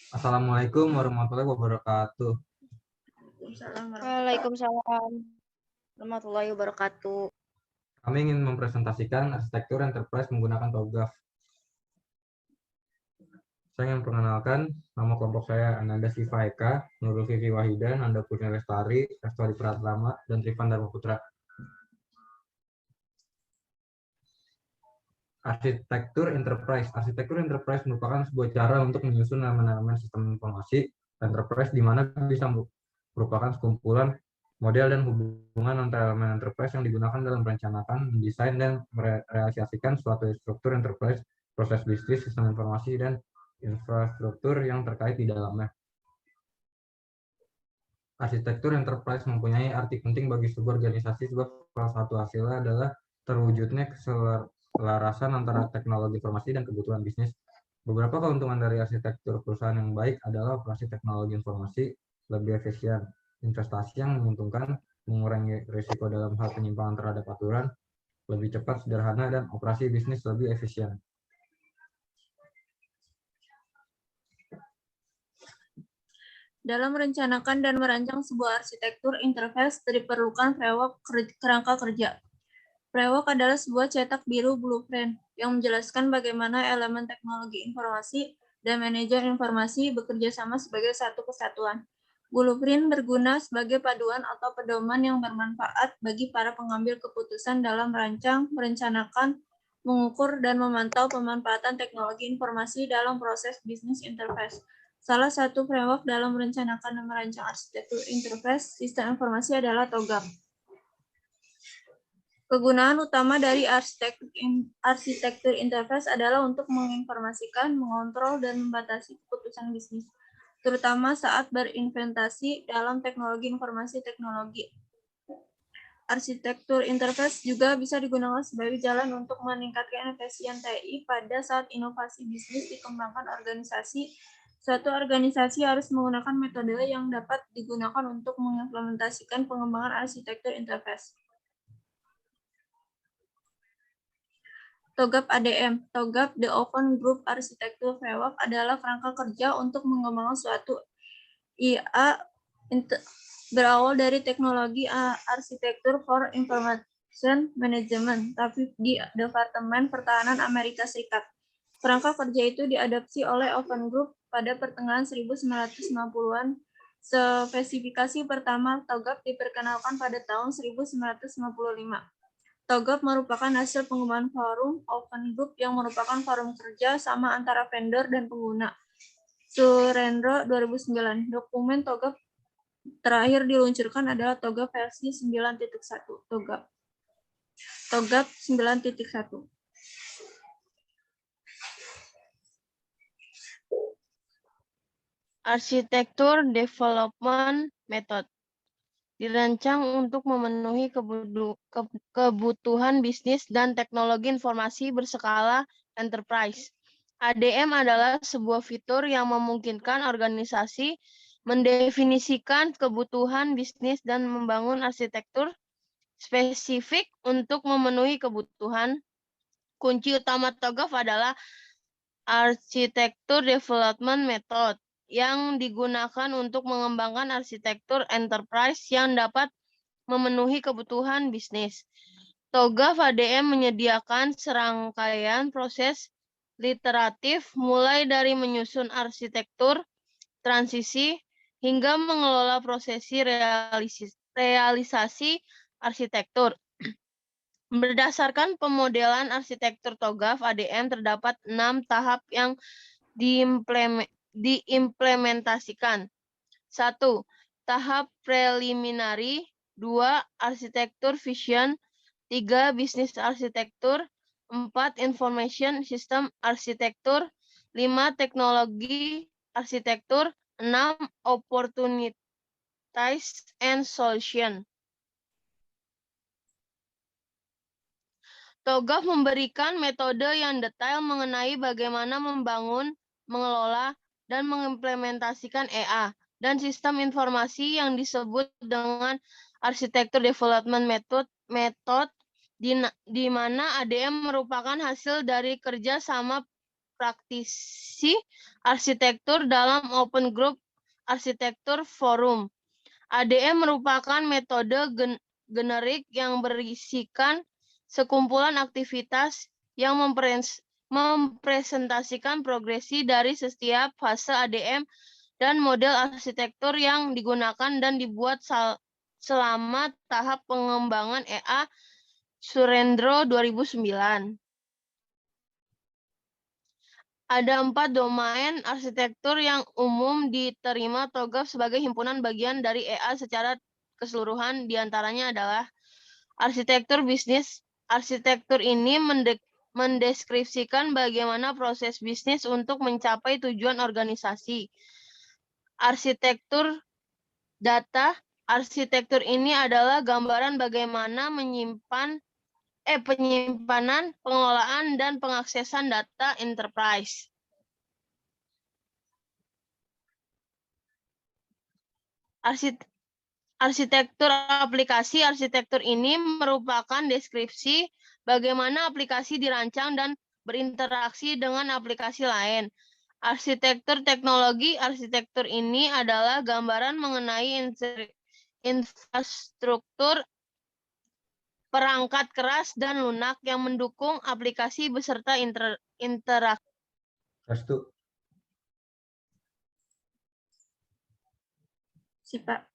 Assalamualaikum warahmatullahi wabarakatuh. Waalaikumsalam warahmatullahi wabarakatuh. Kami ingin mempresentasikan arsitektur enterprise menggunakan TOGAF. Saya ingin memperkenalkan nama kelompok saya Ananda Siva Eka, Nurul Vivi Wahida, Nanda Kurnia Lestari, Lestari Pratama, dan Trifan Dharma Putra. Arsitektur enterprise merupakan sebuah cara untuk menyusun elemen-elemen sistem informasi enterprise di mana bisa merupakan sekumpulan model dan hubungan antara elemen enterprise yang digunakan dalam merencanakan, mendesain, dan merealisasikan suatu struktur enterprise, proses bisnis, sistem informasi, dan infrastruktur yang terkait di dalamnya. Arsitektur enterprise mempunyai arti penting bagi sebuah organisasi sebab salah satu hasilnya adalah terwujudnya keselarasan antara teknologi informasi dan kebutuhan bisnis. Beberapa keuntungan dari arsitektur perusahaan yang baik adalah operasi teknologi informasi lebih efisien, investasi yang menguntungkan, mengurangi risiko dalam hal penyimpangan terhadap aturan, lebih cepat, sederhana, dan operasi bisnis lebih efisien. Dalam merencanakan dan merancang sebuah arsitektur interface diperlukan framework kerangka kerja. Framework adalah sebuah cetak biru blueprint yang menjelaskan bagaimana elemen teknologi informasi dan manajer informasi bekerja sama sebagai satu kesatuan. Blueprint berguna sebagai paduan atau pedoman yang bermanfaat bagi para pengambil keputusan dalam merancang, merencanakan, mengukur, dan memantau pemanfaatan teknologi informasi dalam proses bisnis interface. Salah satu framework dalam merencanakan dan merancang arsitektur interface sistem informasi adalah TOGAF. Kegunaan utama dari arsitektur interface adalah untuk menginformasikan, mengontrol, dan membatasi keputusan bisnis, terutama saat berinvestasi dalam teknologi informasi teknologi. Arsitektur interface juga bisa digunakan sebagai jalan untuk meningkatkan efisien TI pada saat inovasi bisnis dikembangkan organisasi. Suatu organisasi harus menggunakan metode yang dapat digunakan untuk mengimplementasikan pengembangan arsitektur interface. TOGAF ADM, TOGAF The Open Group Architecture Framework adalah kerangka kerja untuk mengembangkan suatu IA berawal dari teknologi arsitektur for information management, tapi di Departemen Pertahanan Amerika Serikat. Kerangka kerja itu diadopsi oleh Open Group pada pertengahan 1990-an. Spesifikasi pertama TOGAF diperkenalkan pada tahun 1955. TOGAF merupakan hasil pengembangan forum Open Group yang merupakan forum kerja sama antara vendor dan pengguna. Surendro 2009. Dokumen TOGAF terakhir diluncurkan adalah TOGAF versi 9.1. TOGAF 9.1. Arsitektur Development Method dirancang untuk memenuhi kebutuhan bisnis dan teknologi informasi berskala enterprise. ADM adalah sebuah fitur yang memungkinkan organisasi mendefinisikan kebutuhan bisnis dan membangun arsitektur spesifik untuk memenuhi kebutuhan. Kunci utama TOGAF adalah Arsitektur Development Method yang digunakan untuk mengembangkan arsitektur enterprise yang dapat memenuhi kebutuhan bisnis. TOGAF ADM menyediakan serangkaian proses iteratif mulai dari menyusun arsitektur, transisi, hingga mengelola prosesi realisasi arsitektur. Berdasarkan pemodelan arsitektur TOGAF ADM terdapat 6 tahap yang diimplementasikan. 1. Tahap preliminary. 2. Arsitektur vision. 3. Bisnis arsitektur. 4. Information system arsitektur. 5. Teknologi arsitektur. 6. Opportunities and solution. TOGAF memberikan metode yang detail mengenai bagaimana membangun, mengelola, dan mengimplementasikan EA dan sistem informasi yang disebut dengan Arsitektur Development Method di mana ADM merupakan hasil dari kerja sama praktisi arsitektur dalam Open Group Arsitektur Forum. ADM merupakan metode generik yang berisikan sekumpulan aktivitas yang mempresentasikan progresi dari setiap fase ADM dan model arsitektur yang digunakan dan dibuat selama tahap pengembangan EA Surendro 2009. Ada 4 domain arsitektur yang umum diterima TOGAF sebagai himpunan bagian dari EA secara keseluruhan. Di antaranya adalah arsitektur bisnis. Arsitektur ini mendeskripsikan bagaimana proses bisnis untuk mencapai tujuan organisasi. Arsitektur data. Arsitektur ini adalah gambaran bagaimana penyimpanan, pengelolaan, dan pengaksesan data enterprise. Arsitektur aplikasi. Arsitektur ini merupakan deskripsi bagaimana aplikasi dirancang dan berinteraksi dengan aplikasi lain. Arsitektur teknologi. Arsitektur ini adalah gambaran mengenai infrastruktur perangkat keras dan lunak yang mendukung aplikasi beserta interaksi. Restu. Pak.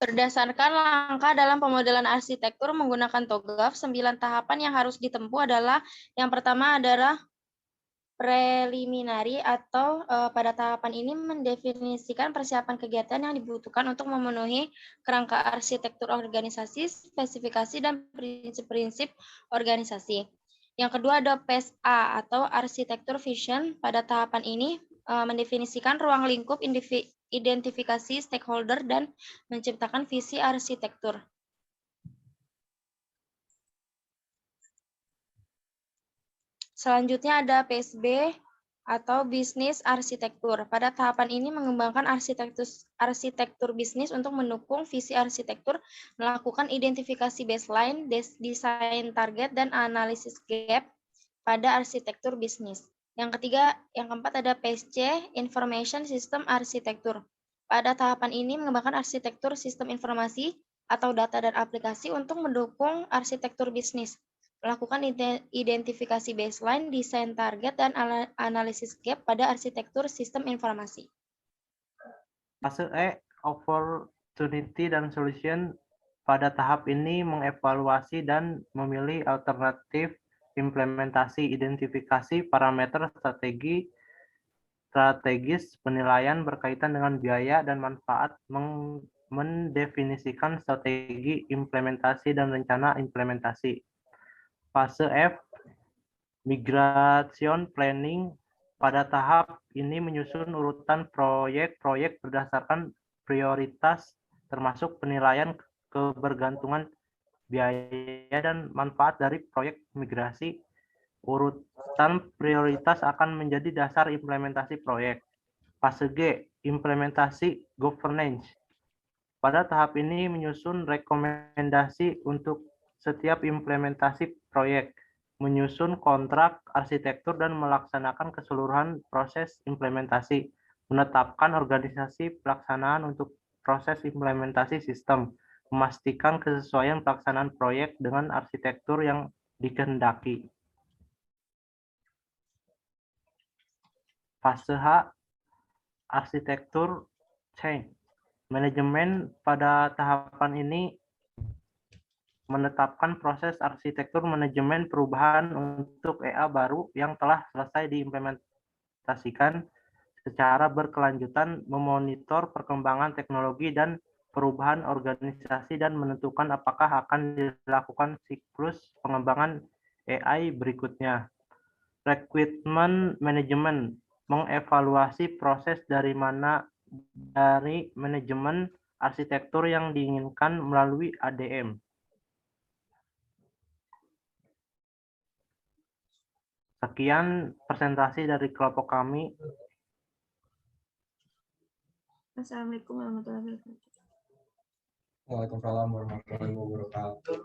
Berdasarkan langkah dalam pemodelan arsitektur menggunakan TOGAF, 9 tahapan yang harus ditempuh adalah yang pertama adalah preliminary atau pada tahapan ini mendefinisikan persiapan kegiatan yang dibutuhkan untuk memenuhi kerangka arsitektur organisasi, spesifikasi, dan prinsip-prinsip organisasi. Yang kedua ada PSA atau arsitektur vision. Pada tahapan ini mendefinisikan ruang lingkup, identifikasi stakeholder, dan menciptakan visi arsitektur. Selanjutnya ada PSB atau bisnis arsitektur. Pada tahapan ini mengembangkan arsitektur bisnis untuk mendukung visi arsitektur, melakukan identifikasi baseline, desain target, dan analisis gap pada arsitektur bisnis. Yang keempat ada PSC, Information System Arsitektur. Pada tahapan ini mengembangkan arsitektur sistem informasi atau data dan aplikasi untuk mendukung arsitektur bisnis, melakukan identifikasi baseline, desain target, dan analisis gap pada arsitektur sistem informasi. Fase E, Opportunity dan Solution. Pada tahap ini mengevaluasi dan memilih alternatif implementasi, identifikasi parameter strategis, penilaian berkaitan dengan biaya dan manfaat, mendefinisikan strategi implementasi dan rencana implementasi. Fase F, Migration Planning. Pada tahap ini menyusun urutan proyek-proyek berdasarkan prioritas, termasuk penilaian kebergantungan biaya dan manfaat dari proyek migrasi. Urutan prioritas akan menjadi dasar implementasi proyek. Fase G, Implementasi Governance. Pada tahap ini menyusun rekomendasi untuk setiap implementasi proyek, menyusun kontrak arsitektur dan melaksanakan keseluruhan proses implementasi, menetapkan organisasi pelaksanaan untuk proses implementasi sistem, memastikan kesesuaian pelaksanaan proyek dengan arsitektur yang dikehendaki. Fase H, Arsitektur Change. Manajemen. Pada tahapan ini menetapkan proses arsitektur manajemen perubahan untuk EA baru yang telah selesai diimplementasikan secara berkelanjutan, memonitor perkembangan teknologi dan perubahan organisasi, dan menentukan apakah akan dilakukan siklus pengembangan AI berikutnya. Recruitment Management. Mengevaluasi proses dari manajemen arsitektur yang diinginkan melalui ADM. Sekian presentasi dari kelompok kami. Assalamualaikum warahmatullahi wabarakatuh. Waalaikumsalam warahmatullahi wabarakatuh.